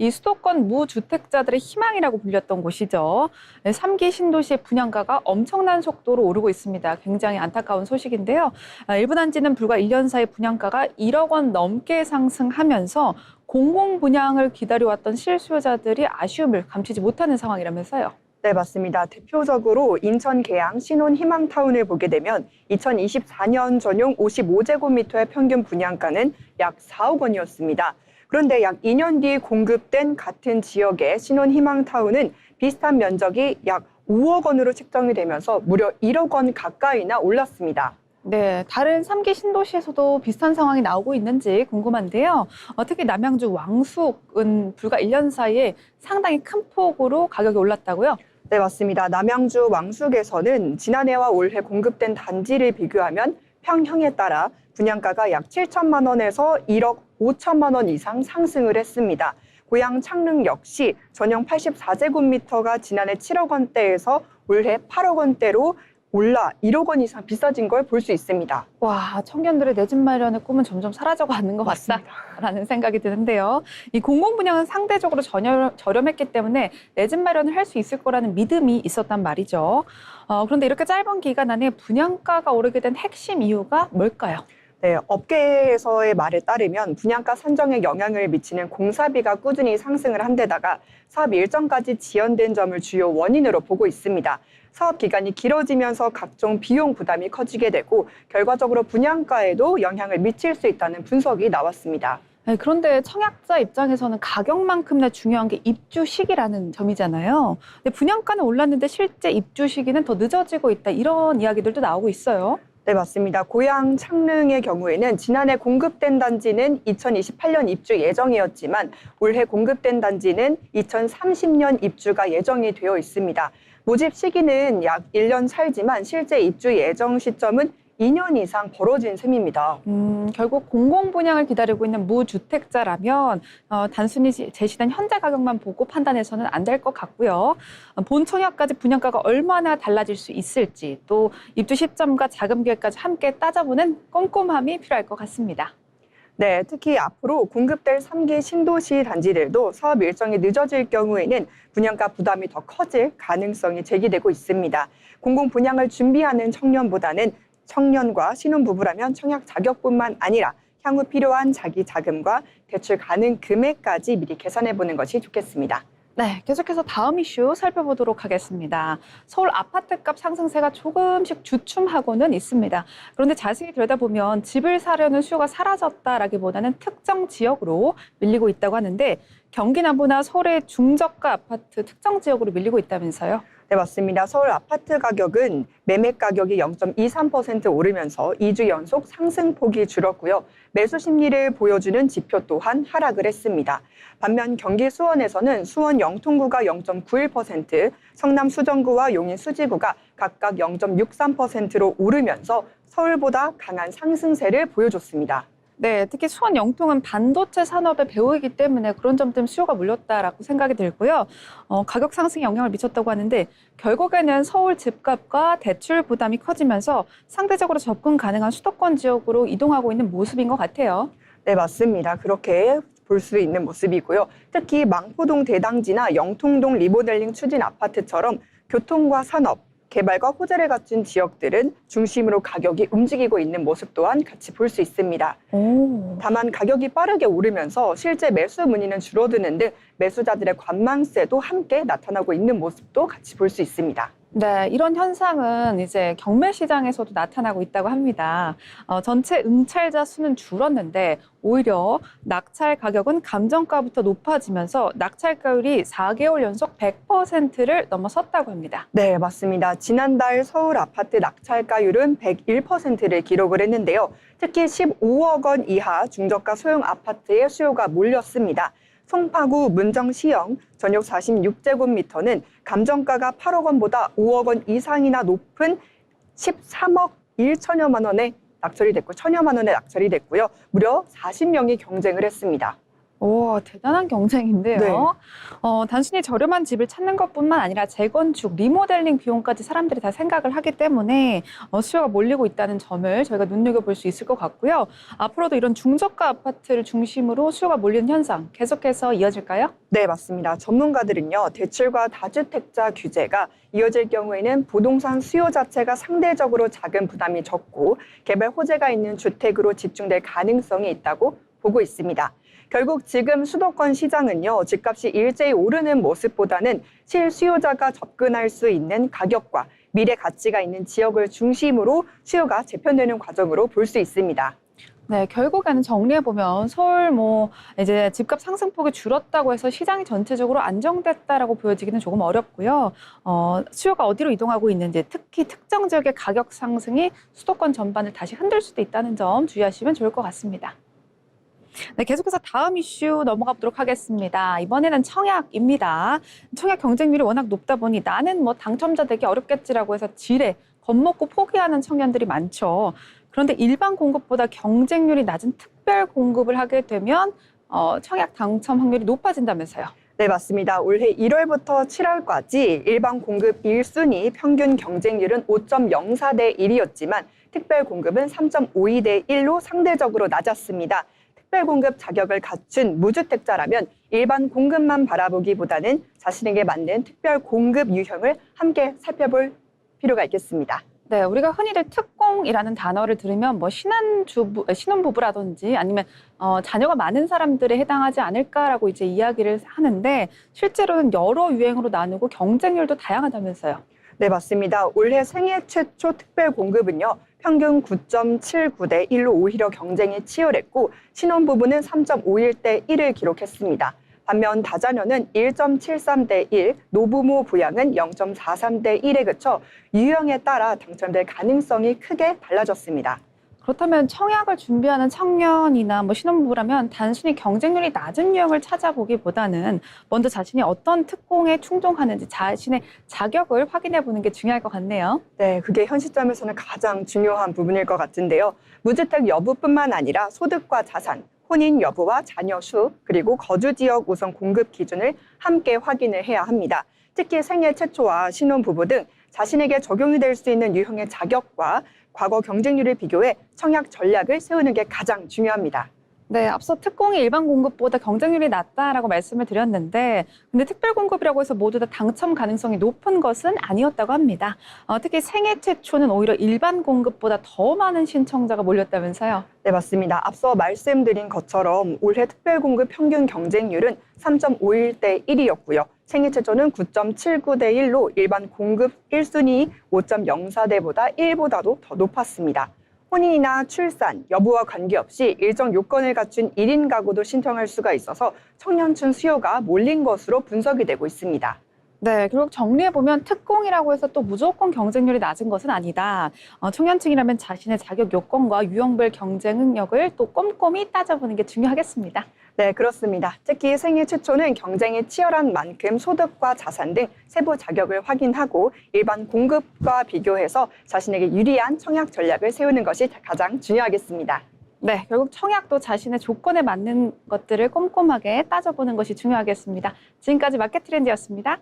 이 수도권 무주택자들의 희망이라고 불렸던 곳이죠. 3기 신도시의 분양가가 엄청난 속도로 오르고 있습니다. 굉장히 안타까운 소식인데요. 일부 단지는 불과 1년 사이 분양가가 1억 원 넘게 상승하면서 공공분양을 기다려왔던 실수요자들이 아쉬움을 감추지 못하는 상황이라면서요. 네, 맞습니다. 대표적으로 인천 계양 신혼 희망타운을 보게 되면 2024년 전용 55제곱미터의 평균 분양가는 약 4억 원이었습니다. 그런데 약 2년 뒤 공급된 같은 지역의 신혼 희망타운은 비슷한 면적이 약 5억 원으로 책정이 되면서 무려 1억 원 가까이나 올랐습니다. 네, 다른 3기 신도시에서도 비슷한 상황이 나오고 있는지 궁금한데요. 특히 남양주 왕숙은 불과 1년 사이에 상당히 큰 폭으로 가격이 올랐다고요? 네, 맞습니다. 남양주 왕숙에서는 지난해와 올해 공급된 단지를 비교하면 평형에 따라 분양가가 약 7천만 원에서 1억 5천만 원 이상 상승을 했습니다. 고양 창릉 역시 전용 84제곱미터가 지난해 7억 원대에서 올해 8억 원대로 올라 1억 원 이상 비싸진 걸 볼 수 있습니다. 와, 청년들의 내 집 마련의 꿈은 점점 사라져가는 것 같다라는 생각이 드는데요. 이 공공분양은 상대적으로 저렴했기 때문에 내 집 마련을 할 수 있을 거라는 믿음이 있었단 말이죠. 그런데 이렇게 짧은 기간 안에 분양가가 오르게 된 핵심 이유가 뭘까요? 네, 업계에서의 말에 따르면 분양가 산정에 영향을 미치는 공사비가 꾸준히 상승을 한 데다가 사업 일정까지 지연된 점을 주요 원인으로 보고 있습니다. 사업 기간이 길어지면서 각종 비용 부담이 커지게 되고 결과적으로 분양가에도 영향을 미칠 수 있다는 분석이 나왔습니다. 네, 그런데 청약자 입장에서는 가격만큼이나 중요한 게 입주 시기라는 점이잖아요. 근데 분양가는 올랐는데 실제 입주 시기는 더 늦어지고 있다, 이런 이야기들도 나오고 있어요. 네, 맞습니다. 고양 창릉의 경우에는 지난해 공급된 단지는 2028년 입주 예정이었지만 올해 공급된 단지는 2030년 입주가 예정이 되어 있습니다. 모집 시기는 약 1년 차이지만 실제 입주 예정 시점은 2년 이상 벌어진 셈입니다. 결국 공공분양을 기다리고 있는 무주택자라면 단순히 제시된 현재 가격만 보고 판단해서는 안 될 것 같고요. 본 청약까지 분양가가 얼마나 달라질 수 있을지, 또 입주 시점과 자금 계획까지 함께 따져보는 꼼꼼함이 필요할 것 같습니다. 네, 특히 앞으로 공급될 3기 신도시 단지들도 사업 일정이 늦어질 경우에는 분양가 부담이 더 커질 가능성이 제기되고 있습니다. 공공분양을 준비하는 청년과 신혼부부라면 청약 자격뿐만 아니라 향후 필요한 자기 자금과 대출 가능 금액까지 미리 계산해 보는 것이 좋겠습니다. 네, 계속해서 다음 이슈 살펴보도록 하겠습니다. 서울 아파트값 상승세가 조금씩 주춤하고는 있습니다. 그런데 자세히 들여다보면 집을 사려는 수요가 사라졌다라기보다는 특정 지역으로 밀리고 있다고 하는데, 경기 남부나 서울의 중저가 아파트 특정 지역으로 밀리고 있다면서요? 네, 맞습니다. 서울 아파트 가격은 매매 가격이 0.23% 오르면서 2주 연속 상승폭이 줄었고요. 매수 심리를 보여주는 지표 또한 하락을 했습니다. 반면 경기 수원에서는 수원 영통구가 0.91%, 성남 수정구와 용인 수지구가 각각 0.63%로 오르면서 서울보다 강한 상승세를 보여줬습니다. 네, 특히 수원 영통은 반도체 산업의 배후이기 때문에 그런 점 때문에 수요가 몰렸다라고 생각이 들고요. 가격 상승에 영향을 미쳤다고 하는데, 결국에는 서울 집값과 대출 부담이 커지면서 상대적으로 접근 가능한 수도권 지역으로 이동하고 있는 모습인 것 같아요. 네, 맞습니다. 그렇게 볼 수 있는 모습이고요. 특히 망포동 대당지나 영통동 리모델링 추진 아파트처럼 교통과 산업, 개발과 호재를 갖춘 지역들은 중심으로 가격이 움직이고 있는 모습 또한 같이 볼 수 있습니다. 다만 가격이 빠르게 오르면서 실제 매수 문의는 줄어드는 등 매수자들의 관망세도 함께 나타나고 있는 모습도 같이 볼 수 있습니다. 네, 이런 현상은 이제 경매 시장에서도 나타나고 있다고 합니다. 전체 응찰자 수는 줄었는데 오히려 낙찰 가격은 감정가부터 높아지면서 낙찰가율이 4개월 연속 100%를 넘어섰다고 합니다. 네, 맞습니다. 지난달 서울 아파트 낙찰가율은 101%를 기록을 했는데요. 특히 15억 원 이하 중저가 소형 아파트의 수요가 몰렸습니다. 송파구 문정시형 전용 46제곱미터는 감정가가 8억 원보다 5억 원 이상이나 높은 13억 1천여만 원에 낙찰이 됐고, 천여만 원에 낙찰이 됐고요. 무려 40명이 경쟁을 했습니다. 오, 대단한 경쟁인데요. 네. 단순히 저렴한 집을 찾는 것뿐만 아니라 재건축, 리모델링 비용까지 사람들이 다 생각을 하기 때문에 수요가 몰리고 있다는 점을 저희가 눈여겨볼 수 있을 것 같고요. 앞으로도 이런 중저가 아파트를 중심으로 수요가 몰리는 현상 계속해서 이어질까요? 네, 맞습니다. 전문가들은요, 대출과 다주택자 규제가 이어질 경우에는 부동산 수요 자체가 상대적으로 작은 부담이 적고 개발 호재가 있는 주택으로 집중될 가능성이 있다고 보고 있습니다. 결국 지금 수도권 시장은요, 집값이 일제히 오르는 모습보다는 실수요자가 접근할 수 있는 가격과 미래 가치가 있는 지역을 중심으로 수요가 재편되는 과정으로 볼 수 있습니다. 네, 결국에는 정리해보면 서울 이제 집값 상승폭이 줄었다고 해서 시장이 전체적으로 안정됐다라고 보여지기는 조금 어렵고요. 수요가 어디로 이동하고 있는지, 특히 특정 지역의 가격 상승이 수도권 전반을 다시 흔들 수도 있다는 점 주의하시면 좋을 것 같습니다. 네, 계속해서 다음 이슈 넘어가 보도록 하겠습니다. 이번에는 청약입니다. 청약 경쟁률이 워낙 높다 보니 나는 당첨자 되기 어렵겠지라고 해서 지레 겁먹고 포기하는 청년들이 많죠. 그런데 일반 공급보다 경쟁률이 낮은 특별 공급을 하게 되면 청약 당첨 확률이 높아진다면서요. 네, 맞습니다. 올해 1월부터 7월까지 일반 공급 1순위 평균 경쟁률은 5.04대 1이었지만 특별 공급은 3.52대 1로 상대적으로 낮았습니다. 특별 공급 자격을 갖춘 무주택자라면 일반 공급만 바라보기보다는 자신에게 맞는 특별 공급 유형을 함께 살펴볼 필요가 있겠습니다. 네, 우리가 흔히들 특공이라는 단어를 들으면 신혼부부라든지 아니면 자녀가 많은 사람들에 해당하지 않을까라고 이제 이야기를 하는데 실제로는 여러 유행으로 나누고 경쟁률도 다양하다면서요. 네, 맞습니다. 올해 생애 최초 특별 공급은요, 평균 9.79대 1로 오히려 경쟁이 치열했고, 신혼부부는 3.51대 1을 기록했습니다. 반면 다자녀는 1.73대 1, 노부모 부양은 0.43대 1에 그쳐 유형에 따라 당첨될 가능성이 크게 달라졌습니다. 그렇다면 청약을 준비하는 청년이나 신혼부부라면 단순히 경쟁률이 낮은 유형을 찾아보기보다는 먼저 자신이 어떤 특공에 충동하는지 자신의 자격을 확인해 보는 게 중요할 것 같네요. 네, 그게 현 시점에서는 가장 중요한 부분일 것 같은데요. 무주택 여부뿐만 아니라 소득과 자산, 혼인 여부와 자녀 수, 그리고 거주 지역 우선 공급 기준을 함께 확인을 해야 합니다. 특히 생애 최초와 신혼부부 등 자신에게 적용이 될 수 있는 유형의 자격과 과거 경쟁률을 비교해 청약 전략을 세우는 게 가장 중요합니다. 네, 앞서 특공이 일반 공급보다 경쟁률이 낮다라고 말씀을 드렸는데 근데 특별 공급이라고 해서 모두 다 당첨 가능성이 높은 것은 아니었다고 합니다. 특히 생애 최초는 오히려 일반 공급보다 더 많은 신청자가 몰렸다면서요. 네, 맞습니다. 앞서 말씀드린 것처럼 올해 특별 공급 평균 경쟁률은 3.51대 1이었고요. 생애 최초는 9.79대 1로 일반 공급 1순위 5.04대보다 1보다도 더 높았습니다. 혼인이나 출산, 여부와 관계없이 일정 요건을 갖춘 1인 가구도 신청할 수가 있어서 청년층 수요가 몰린 것으로 분석이 되고 있습니다. 네, 결국 정리해보면 특공이라고 해서 또 무조건 경쟁률이 낮은 것은 아니다. 청년층이라면 자신의 자격 요건과 유형별 경쟁 능력을 또 꼼꼼히 따져보는 게 중요하겠습니다. 네, 그렇습니다. 특히 생애 최초는 경쟁이 치열한 만큼 소득과 자산 등 세부 자격을 확인하고 일반 공급과 비교해서 자신에게 유리한 청약 전략을 세우는 것이 가장 중요하겠습니다. 네, 결국 청약도 자신의 조건에 맞는 것들을 꼼꼼하게 따져보는 것이 중요하겠습니다. 지금까지 마켓 트렌드였습니다.